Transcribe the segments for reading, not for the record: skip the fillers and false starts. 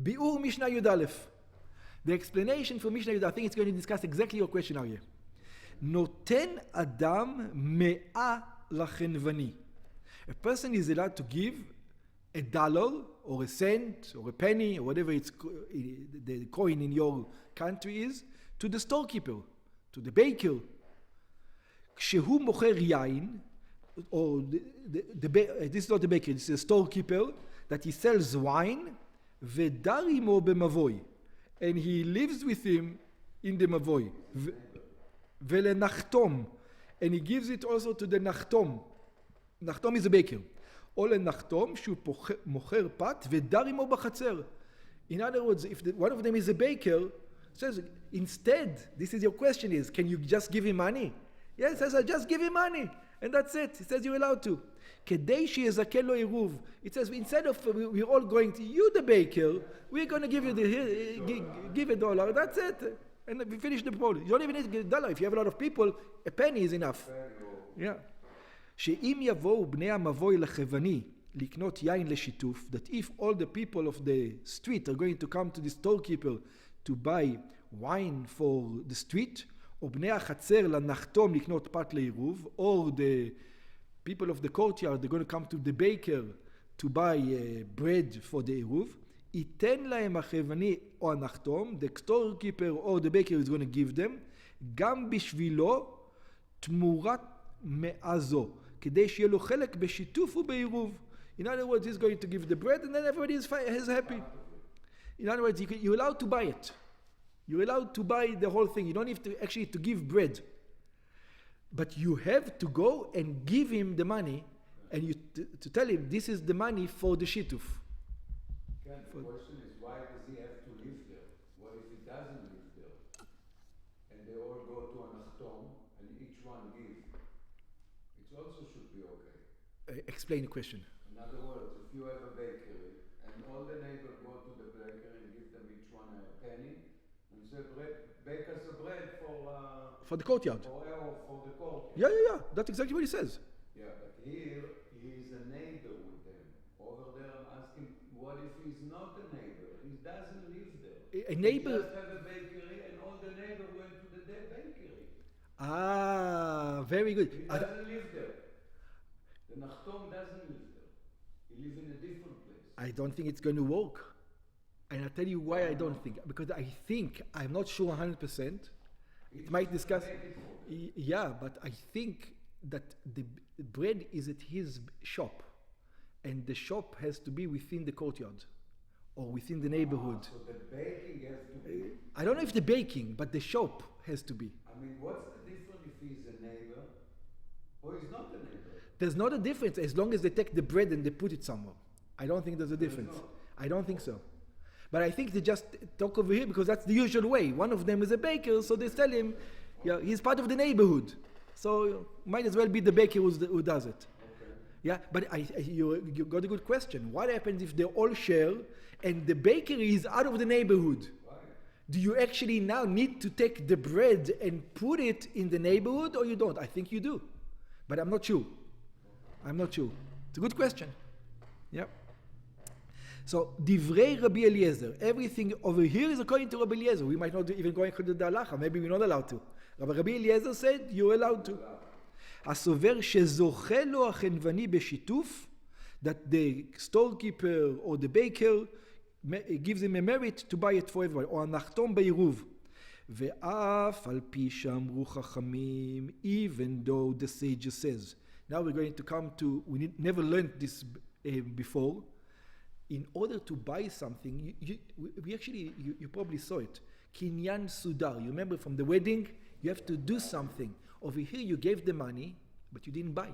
Bi'ur Mishnah Yud Aleph. The explanation for Mishnah Yud, I think it's going to discuss exactly your question now here. Noten Adam me'a lachenvani. A person is allowed to give $1 or a cent or a penny or whatever the coin in your country is to the storekeeper, to the baker. כשהוא מוכר יין, or this is not the baker, this is a storekeeper, that he sells wine, ודר עמו במבוי, and he lives with him in the מבוי, ולנחתום, and he gives it also to the נחתום. נחתום is a baker. או לנחתום שהוא מוכר פת ודר עמו בחצר. In other words, if one of them is a baker, says, instead, this is your question is, can you just give him money? Yes, says, I just give him money, and that's it. He says you're allowed to. כדי שיזכה לו עירוב. It says, instead of we're all going to you, the baker, we're going to give you give $1, that's it. And we finish the poll. You don't even need to get $1. If you have a lot of people, a penny is enough. Yeah. שאם יבואו בני המבוי לחבני לקנות יין לשיתוף, that if all the people of the street are going to come to the storekeeper to buy wine for the street, או בני החצר לנחתום לקנות פת לעירוב, or the people of the courtyard, they're going to come to the baker to buy bread for the עירוב, ייתן להם החבני או הנחתום, the storekeeper or the baker is going to give them, גם בשבילו תמורת מעזו, כדי שיהיה לו חלק בשיתוף ובעירוב. In other words, he's going to give the bread and then everybody is happy. In other words, you're allowed to buy it. You're allowed to buy the whole thing. You don't have to actually to give bread. But you have to go and give him the money and you to tell him this is the money for the shituf. Again, the question is, why does he have to live there? What if he doesn't live there? And they all go to a nachtom and each one gives. It also should be okay. Explain the question. In other words, if you have a bakery and all the neighbors go to the bakery and give them each one a penny and say, bake us a bread for the courtyard. For the courtyard. Yeah. That's exactly what he says. Yeah, but here he is a neighbor with them. Over there I'm asking, what if he's not a neighbor? He doesn't live there. A neighbor. He just have a bakery and all the neighbors went to the bakery. Ah, very good. He doesn't live there. The Nachtom doesn't live there. He lives in a different place. I don't think it's going to work. And I'll tell you why I don't think. Because I'm not sure 100%. It might discuss. Yeah, but I think that the bread is at his shop. And the shop has to be within the courtyard. Or within the neighborhood. So the baking has to be. I don't know if the baking, but the shop has to be. I mean, what's the difference if he's a neighbor or he's not a neighbor? There's not a difference as long as they take the bread and they put it somewhere. I don't think there's a difference. I don't think so. But I think they just talk over here because that's the usual way. One of them is a baker, so they tell him, yeah, he's part of the neighborhood. So might as well be the baker who does it. Okay. Yeah, but you got a good question. What happens if they all share and the bakery is out of the neighborhood? Why? Do you actually now need to take the bread and put it in the neighborhood or you don't? I think you do. But I'm not sure. It's a good question. Yeah. So, Divrei Rabbi Eliezer. Everything over here is according to Rabbi Eliezer. We might not even go according to the halacha. Maybe we're not allowed to. Rabbi Eliezer said, you're allowed to. הסובר שזוכה לו החנווני בשיתוף, that the storekeeper or the baker gives him a merit to buy it for everyone. או הנחתום בעירוב. ואף על פי שאמרו חכמים, even though the sage says. Now we're going to come to, never learned this before. In order to buy something, you probably saw it. Kinyan Sudar. You remember from the wedding? You have to do something. Over here you gave the money, but you didn't buy.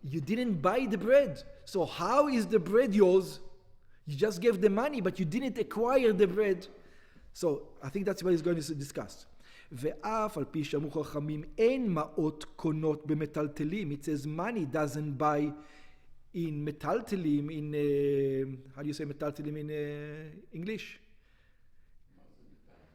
You didn't buy the bread. So how is the bread yours? You just gave the money, but you didn't acquire the bread. So I think that's what he's going to discuss. ואף על פי שאמרו חכמים אין מעות קונות במטלטלים. It says money doesn't buy in metaltelim, how do you say metaltelim in English?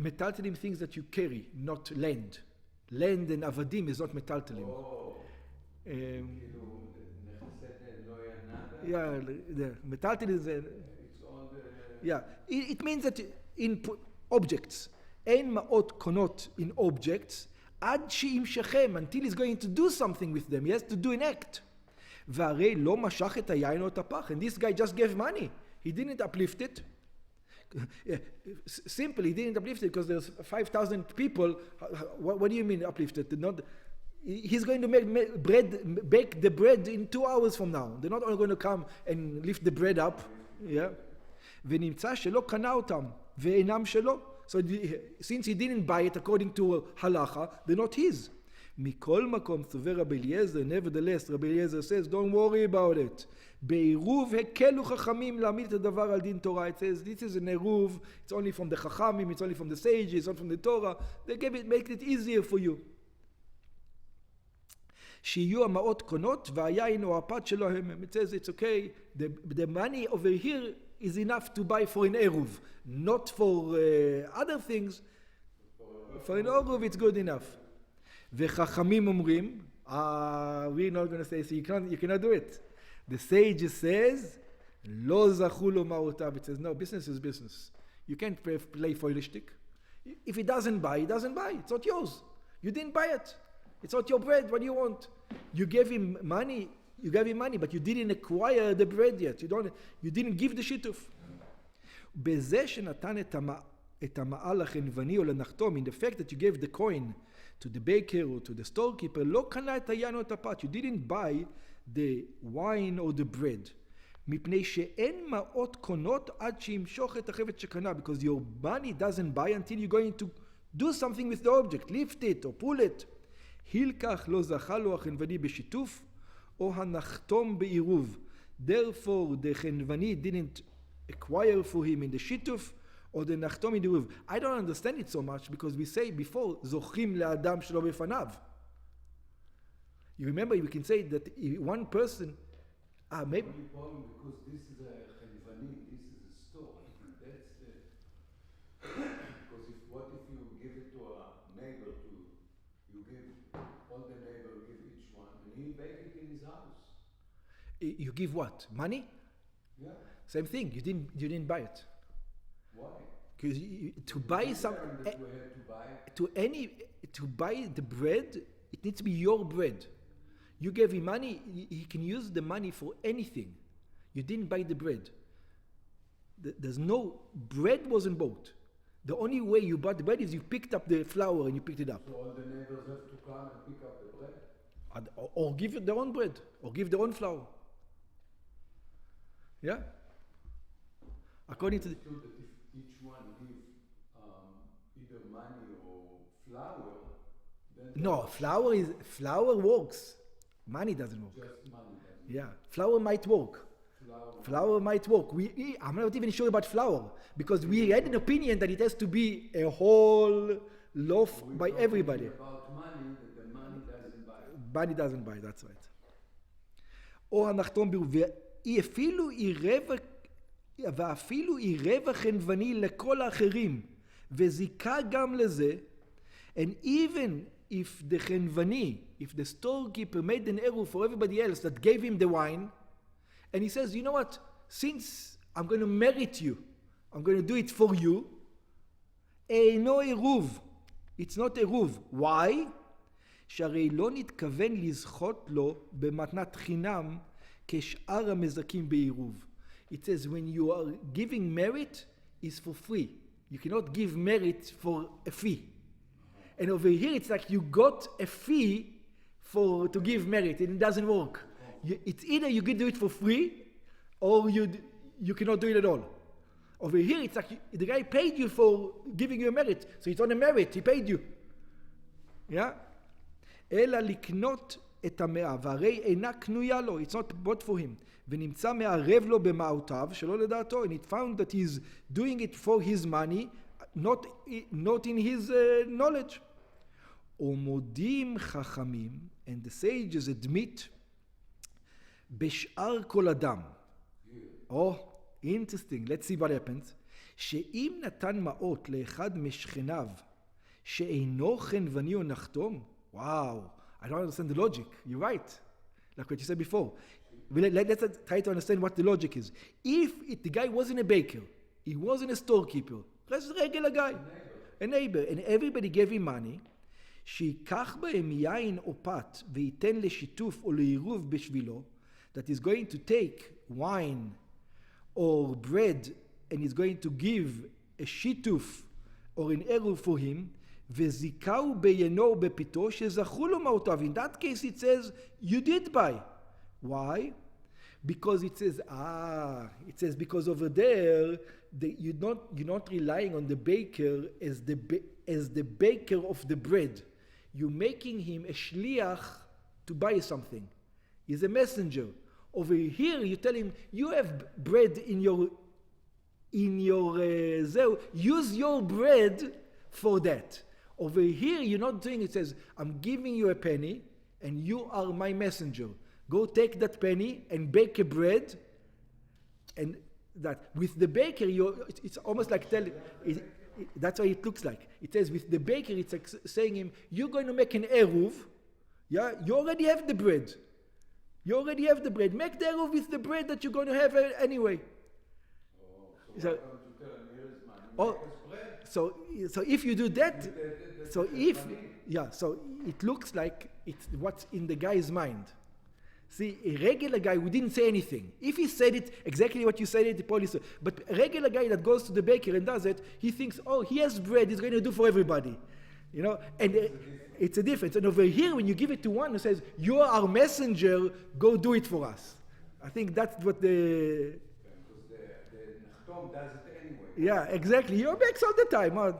Metaltelim, things that you carry, not land. Land and avadim is not metaltelim. Yeah, the metaltelim is... it's all Yeah. It means that in objects, אין מעות קונות in objects, עד שימשכם, until he's going to do something with them. He has to do an act. והרי לא משך את היין או את הפח. And this guy just gave money. He didn't uplift it. Simple, he didn't uplift it because there's 5,000 people. What do you mean uplifted? He's going to bake the bread in 2 hours from now. They're not all going to come and lift the bread up. Yeah. ונמצא שלא קנה אותם, ואינם שלו. So since he didn't buy it according to halacha, they're not his. מכל מקום סובר רבי אליעזר, nevertheless, רבי אליעזר says, don't worry about it. בעירוב הקלו חכמים להעמיד את הדבר על דין תורה. It says, this is an Eruv, it's only from the חכמים, it's only from the sages, it's not from the Torah. They make it easier for you. שיהיו המעות קונות והיין או הפת שלו הם. It says, it's okay, the money over here is enough to buy for an Eruv, not for other things. For an Eruv, it's good enough. וחכמים אומרים, we're not going to say, so you cannot do it. The sage says, לא זכו לו מעותיו. It says, no, business is business. You can't play foilistic. If he doesn't buy, he doesn't buy. It's not yours. You didn't buy it. It's not your bread. What do you want? You gave him money, but you didn't acquire the bread yet. You didn't give the שיתוף. בזה שנתן את המעל החנווני או לנחתום, in the fact that you gave the coin to the baker or to the storekeeper, לא קנה את היין או את הפת. You didn't buy the wine or the bread. מפני שאין מעות קונות עד שימשוך את החפץ שקנה, because your money doesn't buy until you're going to do something with the object, lift it or pull it. הילקח לא זכה לו החנווני בשיתוף, או הנחתום בעירוב. Therefore the חנווני didn't acquire for him in the שיתוף, or the נחתום in the עירוב. I don't understand it so much, because we say before, זוכים לאדם שלא בפניו. You remember, we can say that one person, maybe... Only problem because this is a chenvani, this is a store. That's the... because what if you give it to a neighbor you give, all the neighbor give each one, and he bake it in his house. You give what? Money? Yeah. Same thing, you didn't buy it. Why? Because to buy some... To buy the bread, it needs to be your bread. You gave him money, he can use the money for anything. You didn't buy the bread. There's no, bread wasn't bought. The only way you bought the bread is you picked up the flour and you picked it up. So all the neighbors have to come and pick up the bread? Or give their own bread, or give their own flour. Yeah? According to the... That if each one gives either money or flour, then... No, flour works. Money doesn't work. Just money doesn't. Yeah, flour might work. Flour might work. I'm not even sure about flour, because we had an opinion that it has to be a whole loaf by everybody. About money, that the money doesn't buy. Money doesn't buy, that's right. או הנחתום ואפילו היא רווח חנווני לכל האחרים, וזיקה גם לזה, and even if the chenvani, if the storekeeper made an Eruv for everybody else that gave him the wine, and he says, you know what, since I'm going to merit you, I'm going to do it for you, אינו Eruv, it's not Eruv. Why? שהרי לא נתכוון לזכות לו במתנת חינם כשאר המזכים בעירוב. It says when you are giving merit, is for free. You cannot give merit for a fee. And over here, it's like you got a fee to give merit, and it doesn't work. It's either you can do it for free, or you cannot do it at all. Over here, it's like the guy paid you for giving you a merit, so it's on a merit, he paid you. Yeah? אלא לקנות את המאה, והרי אינה קנויה לו, it's not bought for him. ונמצא מערב לו במעותיו, שלא לדעתו, and it found that he's doing it for his money, not in his knowledge. ומודים חכמים, and the sages admit, בשאר כל אדם. Oh, interesting, let's see what happens. שאם נתן מעות לאחד משכניו, שאינו חנווני או נחתום, wow, I don't understand the logic. You're right, like what you said before. Let's try to understand what the logic is. If the guy wasn't a baker, He wasn't a storekeeper. Just a regular guy. A neighbor. And everybody gave him money. שיקח בהם יין או פת וייתן לשיתוף או לעירוב בשבילו, that is going to take wine or bread and is going to give a שיתוף or an eruv for him, וזיקהו בעינו או בפיתו שזכו לו מעותיו. In that case it says, you did buy. Why? Because it says because over there you're not relying on the baker as the baker of the bread. You're making him a shliach to buy something. He's a messenger. Over here you tell him, you have bread in your use your bread for that. Over here you're not doing it. Says, I'm giving you a penny and you are my messenger. Go take that penny and bake a bread. And that with the baker, it's almost like that's what it looks like. It says with the baker, it's like saying him, you're going to make an eruv. Yeah, you already have the bread. Make the eruv with the bread that you're going to have anyway. So if you do that, so it looks like it's what's in the guy's mind. See, a regular guy who didn't say anything. If he said it exactly what you said it, the police. But a regular guy that goes to the baker and does it, he thinks, oh, he has bread, he's going to do for everybody. You know, and it's a difference. And over here, when you give it to one who says, you are our messenger, go do it for us. I think that's what the Nachtom does it anyway. Yeah, exactly. He makes all the time.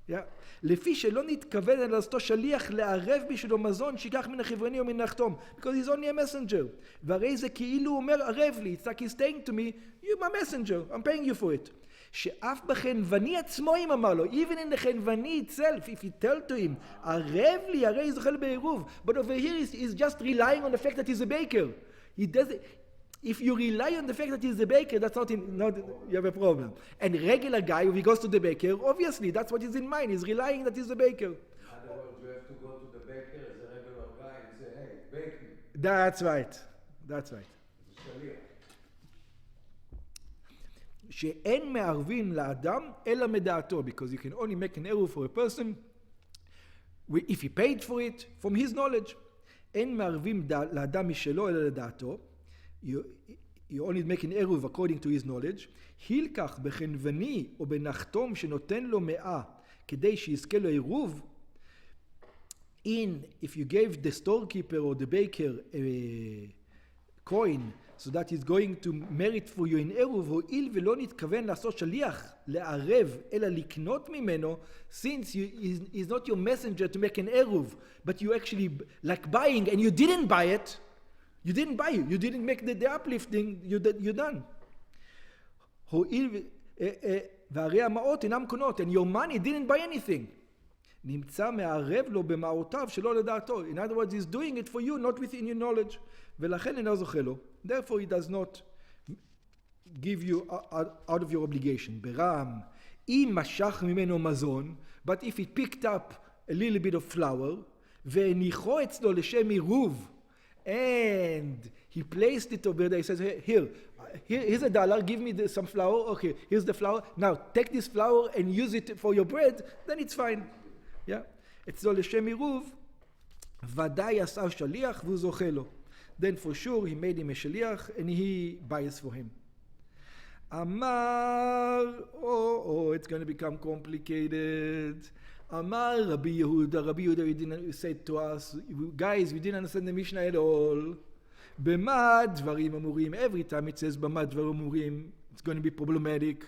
Yeah. לפי שלא נתכוון על לעשותו שליח לערב בשבילו מזון שיקח מן החברני או מן הנחתום. Because he's only a messenger. והרי זה כאילו הוא אומר ערב לי. It's like he's saying to me, you're my messenger, I'm paying you for it. שאף בחנווני עצמו אם אמר לו, even in the חנווני itself, if he tell to him, ערב לי, הרי זוכל בעירוב. But over here he's just relying on the fact that he's a baker. He does it. If you rely on the fact that he's a baker, that's not you have a problem. And a regular guy, if he goes to the baker, obviously that's what is in mind. He's relying that he's a baker. In other words, you have to go to the baker as a regular guy and say, hey, bake me. That's right. שאין מערבים לאדם אלא מדעתו, because you can only make an eruv for a person if he paid for it from his knowledge. אין מערבים לאדם משלו אלא לדעתו. You only make an eruv according to his knowledge. הילקח בחנווני או בנחתום שנותן לו 100 כדי שיזכה לו עירוב. If you gave the storekeeper or the baker a coin so that he's going to merit for you in עירוב, הואיל ולא נתכוון לעשות שליח לערב אלא לקנות ממנו, since he's not your messenger to make an עירוב, but you actually like buying and you didn't buy it. You didn't buy it. You didn't make the uplifting. You're done. והרי המעות אינם קונות, and your money didn't buy anything. נמצא מערב לו במעותיו שלא לדעתו. In other words, he's doing it for you, not within your knowledge. ולכן אינו זוכה לו. Therefore, he does not give you out of your obligation. ברם, אם משך ממנו מזון, but if he picked up a little bit of flour, והניחו אצלו לשם עירוב, and he placed it over there. He says, here's $1, give me some flour. Okay, here's the flour. Now take this flour and use it for your bread. Then it's fine. Yeah. אצלו לשם עירוב, ודאי עשה שליח והוא זוכה לו. Then for sure he made him a shaliach and he buys for him. Amar, it's going to become complicated. Amar Rabbi Yehuda said to us, guys, we didn't understand the Mishnah at all. B'ma dvarim amurim. Every time it says b'ma dvarim amurim, it's going to be problematic.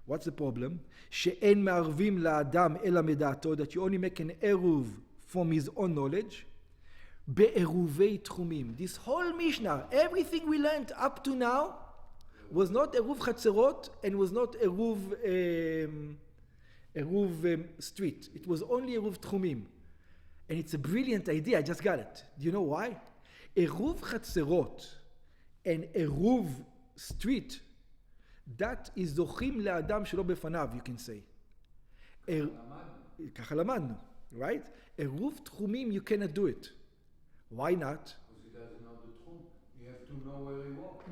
What's the problem? She'en ma'arvim la'adam ela medato, that you only make an eruv from his own knowledge. Be'eruvei tchumim. This whole Mishnah, everything we learned up to now, was not eruv chatzerot and was not eruv street. It was only Eruv Tchumim. And it's a brilliant idea, I just got it. Do you know why? Eruv Chatzerot and Eruv street, that is Zochim le'adam shelo befanav, you can say. ככה למדנו, right? Eruv Tchumim, you cannot do it. Why not? Because he doesn't know the Tchum. You have to know where he walks.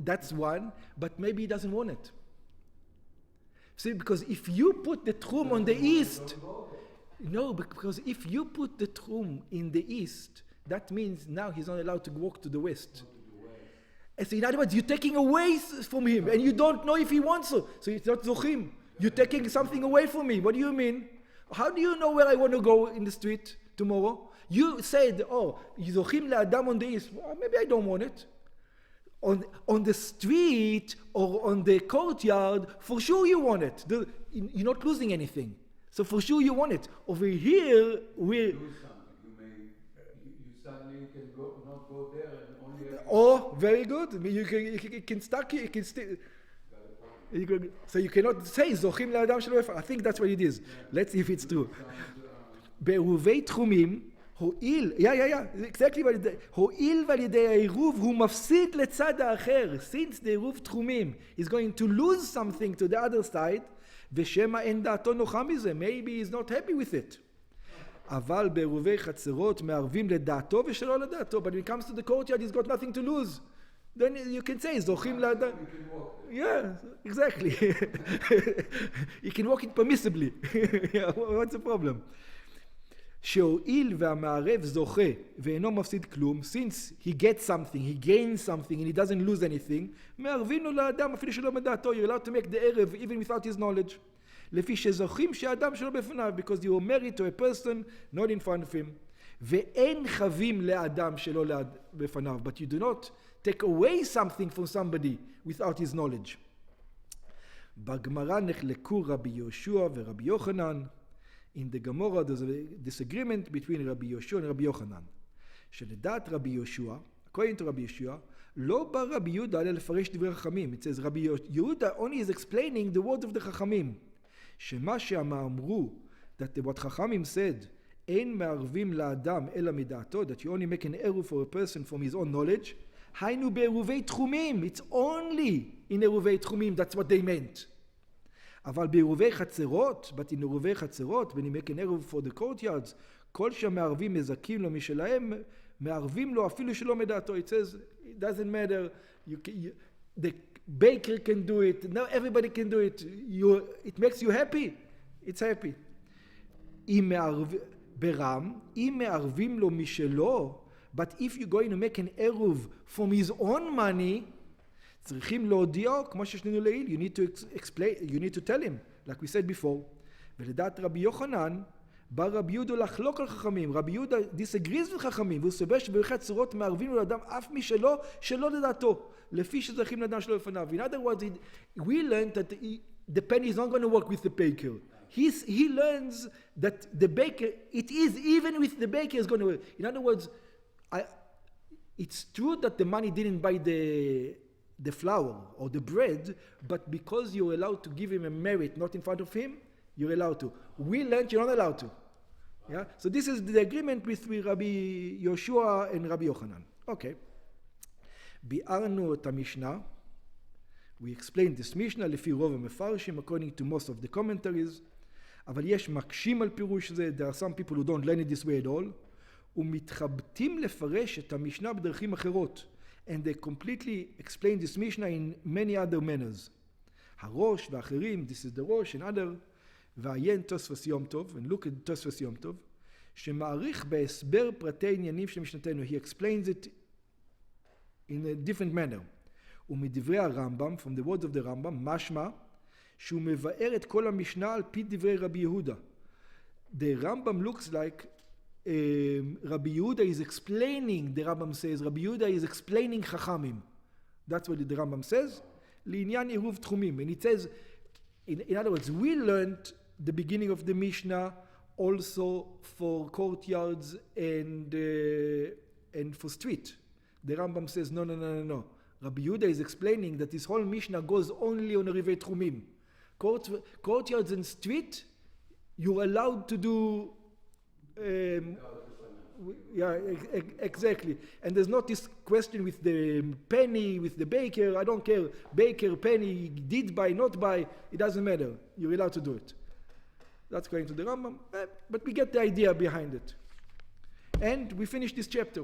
That's one, but maybe he doesn't want it. See, because if you put the trum on the east, no, because if you put the trum in the east, that means now he's not allowed to walk to the west. And so in other words, you're taking away from him, and you don't know if he wants to. So it's not zochim. You're taking something away from me. What do you mean? How do you know where I want to go in the street tomorrow? You said, oh, zochim le'adam on the east. Well, maybe I don't want it. On the street or on the courtyard, for sure you want it. You're not losing anything. So for sure you want it. Over here, we're... You suddenly can not go there and only... Oh, very good. I mean, you can stuck it. You can still... So you cannot say zochim le'adam shelo yafar. I think that's what it is. Let's see if it's true. בעירובי תחומים, הועיל, exactly what it is. הועיל ועל ידי העירוב הוא מפסיד לצד האחר. Since the עירוב תחומים is going to lose something to the other side, ושמא אין דעתו נוחה מזה. Maybe he's not happy with it. אבל בעירובי חצרות מערבים לדעתו ושלא לדעתו. But when it comes to the courtyard, he's got nothing to lose. Then you can say, זוכים לאדם. Yeah, exactly. You can walk it permissibly. Yeah, what's the problem? שהואיל והמערב זוכה ואינו מפסיד כלום, since he gets something, he gains something and he doesn't lose anything, מערבים לו לאדם אפילו שלא מדעתו. You're allowed to make the Eruv even without his knowledge. לפי שזוכים שהאדם שלא בפניו, because you are married to a person not in front of him. ואין חבים לאדם שלא בפניו, but you do not take away something from somebody without his knowledge. בגמרא נחלקו רבי יהושע ורבי יוחנן. In the Gemara, there's a disagreement between Rabbi Yoshua and Rabbi Yochanan. שלדעת רבי יהושע, according to Rabbi Yeshua, לא בא רבי יהודה אלא לפרש דברי חכמים. It says Rabbi Yehuda only is explaining the words of the חכמים. שמה שאמרו, that what חכמים said, אין מערבים לאדם אלא מדעתו, that you only make an Eruv for a person from his own knowledge, היינו בעירובי תחומים. It's only in עירובי תחומים, that's what they meant. אבל בעירובי חצרות, but in עירובי חצרות, when you make an Eruv for the courtyards, כל שהמערבים מזכים לו משלהם, מערבים לו אפילו שלא מדעתו. It says, it doesn't matter, the baker can do it, now everybody can do it, it makes you happy, it's happy. ברם, אם מערבים לו משלו, but if you're going to make an Eruv from his own money, צריכים להודיעו, כמו ששנינו לעיל, you need to explain, you need to tell him, like we said before. ולדעת רבי יוחנן, בא רבי יהודה לחלוק על חכמים. רבי יהודה disagrees with חכמים, והוא סובר שברכי הצורות מערבים לאדם אף משלו, שלא לדעתו, לפי שזכים לאדם שלא לפניו. In other words, we learned that the penny is not going to work with the baker. He learns that the baker, it is even with the baker is going to work. In other words, it's true that the money didn't buy the flour or the bread, but because you're allowed to give him a merit not in front of him, you're allowed to. We learned you're not allowed to. Yeah? So this is the agreement between Rabbi Yoshua and Rabbi Yochanan. Okay. ביארנו את המשנה. We explained this Mishnah לפי רוב המפרשים, according to most of the commentaries. אבל יש מקשים על פירוש זה. There are some people who don't learn it this way at all. ומתחבטים לפרש את המשנה בדרכים אחרות. And they completely explain this Mishnah in many other manners. הראש ואחרים, this is the ראש and other. ועיין תוספות יום טוב, and look at תוספות יום טוב, שמעריך בהסבר פרטי עניינים של משנתנו. He explains it in a different manner. ומדברי הרמב"ם, from the words of the רמב"ם, משמע, שהוא מבאר את כל המשנה על פי דברי רבי יהודה. The Rambam looks like Rabbi Yehuda is explaining, the Rambam says, Rabbi Yehuda is explaining Chachamim. That's what the Rambam says. לעניין עירוב תחומים. And it says, in other words, we learned the beginning of the Mishnah also for courtyards and for street. The Rambam says, no. Rabbi Yehuda is explaining that this whole Mishnah goes only on Rivei Tchumim. Courtyards and street, you're allowed to do... exactly. And there's not this question with the penny, with the baker. I don't care. Baker, penny, did buy, not buy. It doesn't matter. You're allowed to do it. That's going to the Rambam. But we get the idea behind it. And we finish this chapter.